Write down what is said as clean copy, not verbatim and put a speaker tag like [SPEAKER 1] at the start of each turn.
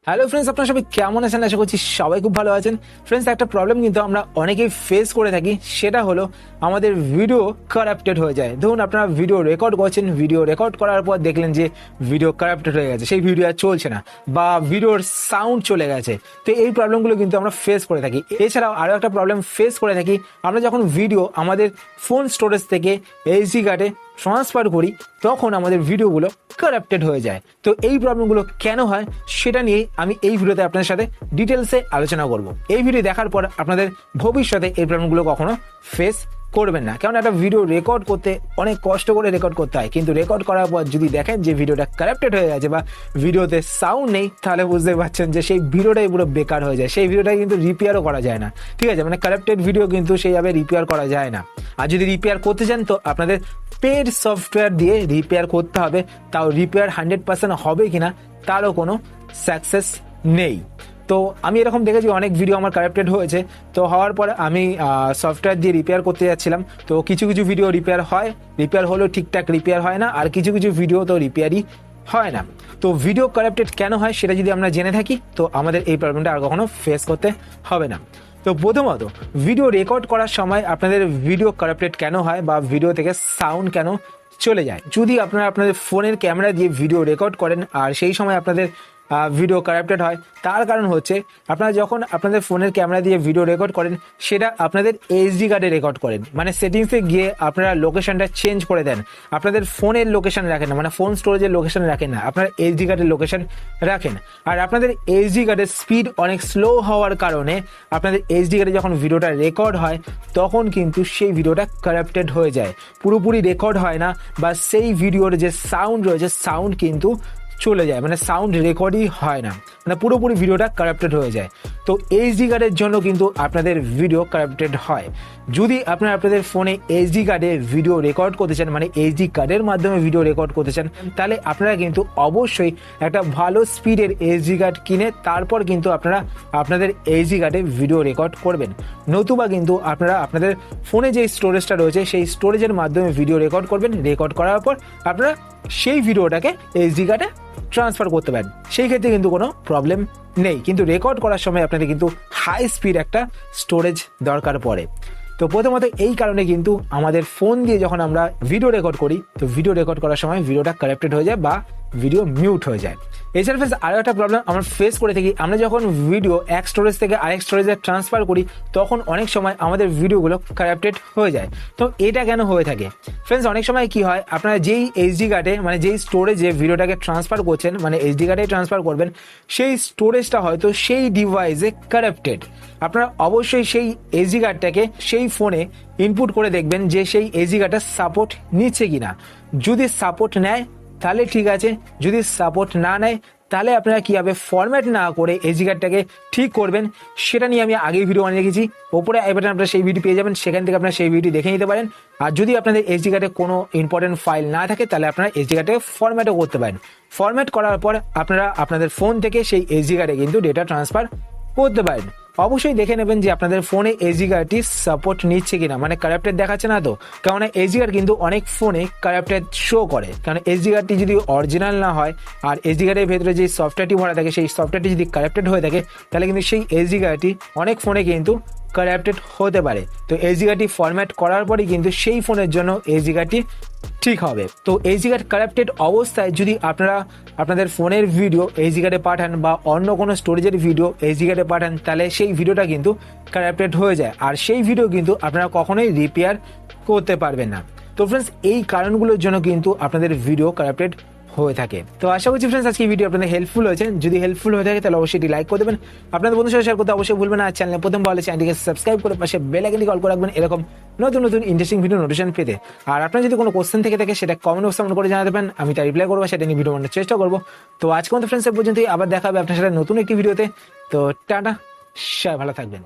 [SPEAKER 1] Hello friends, আপনারা সবাই কেমন আছেন? আশা করছি সবাই খুব ভালো আছেন। ফ্রেন্ডস, একটা প্রবলেম কিন্তু আমরা অনেকেই ফেস করে থাকি, সেটা হলো আমাদের ভিডিও কারাপ্টেড হয়ে যায়। ধরুন আপনারা ভিডিও রেকর্ড করছেন, ভিডিও রেকর্ড করার পর দেখলেন যে ভিডিও কারাপ্টেড হয়ে গেছে, সেই ভিডিও আর চলছে না বা ভিডিওর সাউন্ড চলে গেছে। তো এই প্রবলেমগুলো কিন্তু আমরা ফেস করে থাকি। এছাড়াও আরও একটা প্রবলেম ফেস করে থাকি, আমরা যখন ভিডিও আমাদের ফোন স্টোরেজ থেকে এইচডি কার্ডে ট্রান্সফার করি তখন আমাদের ভিডিওগুলো কারাপ্টেড হয়ে যায়। তো এই প্রবলেমগুলো কেন হয় সেটা নিয়ে আমি এই ভিডিওতে আপনাদের সাথে ডিটেলসে আলোচনা করব। এই ভিডিও দেখার পর আপনাদের ভবিষ্যতে এই প্রবলেমগুলো কখনো ফেস করবেন না, কারণ একটা ভিডিও রেকর্ড করতে অনেক কষ্ট করে রেকর্ড করতে হয়, কিন্তু রেকর্ড করার পর যদি দেখেন যে ভিডিওটা কারাপ্টেড হয়ে গেছে বা ভিডিওতে সাউন্ড নেই, তাহলে বুঝতে পারছেন যে সেই ভিডিওটাই পুরো বেকার হয়ে যায়। সেই ভিডিওটা কিন্তু রিপেয়ারও করা যায় না, ঠিক আছে? মানে কারাপ্টেড ভিডিও কিন্তু সেইভাবে রিপেয়ার করা যায় না। আর যদি রিপেয়ার করতে চান তো আপনাদের পেড সফটওয়্যার দিয়ে রিপেয়ার করতে হবে, তাও রিপেয়ার 100% হবে কিনা তারও কোনো সাকসেস নেই। তো আমি এরকম দেখেছি অনেক ভিডিও আমার কারাপ্টেড হয়েছে, তো হওয়ার পরে আমি সফটওয়্যার দিয়ে রিপেয়ার করতে যাচ্ছিলাম, তো কিছু কিছু ভিডিও রিপেয়ার হয়, রিপেয়ার হলেও ঠিকঠাক রিপেয়ার হয় না, আর কিছু কিছু ভিডিও তো রিপেয়ারই হয় না। তো ভিডিও কারাপ্টেড কেন হয় সেটা যদি আমরা জেনে থাকি তো আমাদের এই প্রবলেমটা আর কখনো ফেস করতে হবে না। তো প্রথমত, ভিডিও রেকর্ড করার সময় আপনাদের ভিডিও কারাপ্টেড কেন হয় বা ভিডিও থেকে সাউন্ড কেন চলে যায়। যদি আপনারা আপনাদের ফোনের ক্যামেরা দিয়ে ভিডিও রেকর্ড করেন আর সেই সময় আপনাদের ভিডিও কারাপ্টেড হয়, তার কারণ হচ্ছে আপনারা যখন আপনাদের ফোনের ক্যামেরা দিয়ে ভিডিও রেকর্ড করেন সেটা আপনাদের এইচডি কার্ডে রেকর্ড করেন, মানে সেটিংসে গিয়ে আপনারা লোকেশনটা চেঞ্জ করে দেন। আপনাদের ফোনের লোকেশন রাখেন না, মানে ফোন স্টোরেজের লোকেশন রাখেন না, আপনারা এইচডি কার্ডের লোকেশন রাখেন। আর আপনাদের এইচডি কার্ডের স্পিড অনেক স্লো হওয়ার কারণে আপনাদের এইচডি কার্ডে যখন ভিডিওটা রেকর্ড হয় তখন কিন্তু সেই ভিডিওটা কারাপ্টেড হয়ে যায়, পুরোপুরি রেকর্ড হয় না, বা সেই ভিডিওর যে সাউন্ড রয়েছে সাউন্ড কিন্তু চলে যায়, মানে সাউন্ড রেকর্ডই হয় না, মানে পুরোপুরি ভিডিওটা কারাপ্টেড হয়ে যায়। তো এইচডি কার্ডের জন্য কিন্তু আপনাদের ভিডিও কারাপ্টেড হয়। যদি আপনারা আপনাদের ফোনে এইচডি কার্ডে ভিডিও রেকর্ড করতে চান, মানে এইচডি কার্ডের মাধ্যমে ভিডিও রেকর্ড করতে চান, তাহলে আপনারা কিন্তু অবশ্যই একটা ভালো স্পিডের এইচডি কার্ড কিনে তারপর কিন্তু আপনারা আপনাদের এইচডি কার্ডে ভিডিও রেকর্ড করবেন। নতুবা কিন্তু আপনারা আপনাদের ফোনে যে স্টোরেজটা রয়েছে সেই স্টোরেজের মাধ্যমে ভিডিও রেকর্ড করবেন, রেকর্ড করার পর আপনারা সেই ভিডিওটাকে এইচডি কার্ডে ট্রান্সফার করতে পারেন, সেই ক্ষেত্রে কিন্তু কোনো প্রবলেম নেই। কিন্তু রেকর্ড করার সময় আপনাদের কিন্তু হাই স্পিড একটা স্টোরেজ দরকার পড়ে। তো প্রথমত এই কারণে কিন্তু আমাদের ফোন দিয়ে যখন আমরা ভিডিও রেকর্ড করি তো ভিডিও রেকর্ড করার সময় ভিডিওটা কারাপ্টেড হয়ে যায় বা ভিডিও মিউট হয়ে যায়। এছাড়া ফ্রেন্ডস আরও একটা প্রবলেম আমরা ফেস করে থাকি, আমরা যখন ভিডিও এক স্টোরেজ থেকে আরেক স্টোরেজে ট্রান্সফার করি তখন অনেক সময় আমাদের ভিডিওগুলো কারাপ্টেড হয়ে যায়। তো এটা কেন হয়ে থাকে ফ্রেন্ডস? অনেক সময় কি হয়, আপনারা যেই এইচডি কার্ডে মানে যেই স্টোরেজে ভিডিওটাকে ট্রান্সফার করছেন, মানে এইচডি কার্ডে ট্রান্সফার করবেন, সেই স্টোরেজটা হয়তো সেই ডিভাইসে কারাপ্টেড। আপনারা অবশ্যই সেই এইচডি কার্ডটাকে সেই ফোনে ইনপুট করে দেখবেন যে সেই এইচডি কার্ডটা সাপোর্ট নিচ্ছে কিনা। যদি সাপোর্ট নেয় তাহলে ঠিক আছে, যদি সাপোর্ট না নেয় তাহলে আপনারা কীভাবে ফরম্যাট না করে এইচডি কার্ডটাকে ঠিক করবেন সেটা নিয়ে আমি আগেই ভিডিও বানিয়ে রেখেছি। ওপরে আই বাটনে আপনারা সেই ভিডিও পেয়ে যাবেন, সেখান থেকে আপনারা সেই ভিডিও দেখে নিতে পারেন। আর যদি আপনাদের এইচডি কার্ডে কোনো ইম্পর্টেন্ট ফাইল না থাকে তাহলে আপনারা এইচডি কার্ডে ফরম্যাটও করতে পারেন। ফরম্যাট করার পর আপনারা আপনাদের ফোন থেকে সেই এইচডি কার্ডে কিন্তু ডেটা ট্রান্সফার করতে পারেন। অবশ্যই দেখে নেবেন যে আপনাদের ফোনে এইচডি কার্ডটি সাপোর্ট নিচ্ছে কিনা, মানে কারাপ্টেড দেখাচ্ছে না তো। কারণ এইচডি কার্ড কিন্তু অনেক ফোনে কারাপ্টেড শো করে, কারণ এইচডি কার্ডটি যদি অরিজিনাল না হয় আর এইচডি কার্ডের ভেতরে যে সফটওয়্যারটি ভরা থাকে সেই সফটওয়্যারটি যদি কারাপ্টেড হয়ে থাকে তাহলে কিন্তু সেই এইচডি কার্ডটি অনেক ফোনে কিন্তু কারাপ্টেড হতে পারে। তো এইচডি কার্ডটি ফরম্যাট করার পরেই কিন্তু সেই ফোনের জন্য এইচডি কার্ডটি ঠিক হবে। তো এইচডি কার্ড কারাপ্টেড অবস্থায় যদি আপনারা আপনাদের ফোনের ভিডিও এইচডি কার্ডে পাঠান বা অন্য কোনো স্টোরেজের ভিডিও এইচডি কার্ডে পাঠান তাহলে সেই ভিডিওটা কিন্তু কারাপ্টেড হয়ে যায়, আর সেই ভিডিও কিন্তু আপনারা কখনোই রিপেয়ার করতে পারবেন না। তো ফ্রেন্ডস এই কারণগুলোর জন্য কিন্তু আপনাদের ভিডিও কারাপ্টেড হয়ে থাকে। তো আশা করছি ফ্রেন্ডস আজকে ভিডিও আপনাদের হেল্পফুল হয়েছে। যদি হেল্পফুল হয়ে থাকে তাহলে অবশ্যই লাইক করে দেবেন, আপনাদের বন্ধুর সাথে শেয়ার করতে অবশ্যই ভুলবেন না। আর চ্যানেলে প্রথম ভালো চ্যানেলটিকে সাবস্ক্রাইব করে পাশে বেল আইকনটি কল করে রাখবেন এরকম নতুন নতুন ইন্টারেস্টিং ভিডিও নোটিফিকেশন পেতে। আর আপনার যদি কোনো কোশ্চেন থেকে থাকে সেটা কমেন্ট বক্সে করে জানাতে পারেন, আমি তার রিপ্লাই করবো, সেটা নিয়ে ভিডিও বানানোর চেষ্টা করবো। তো আজকে মতো ফ্রেন্ডস এ পর্যন্তই, আবার দেখা হবে আপনার সাথে নতুন একটি ভিডিওতে। তো টাটা, সবাই ভালো থাকবেন।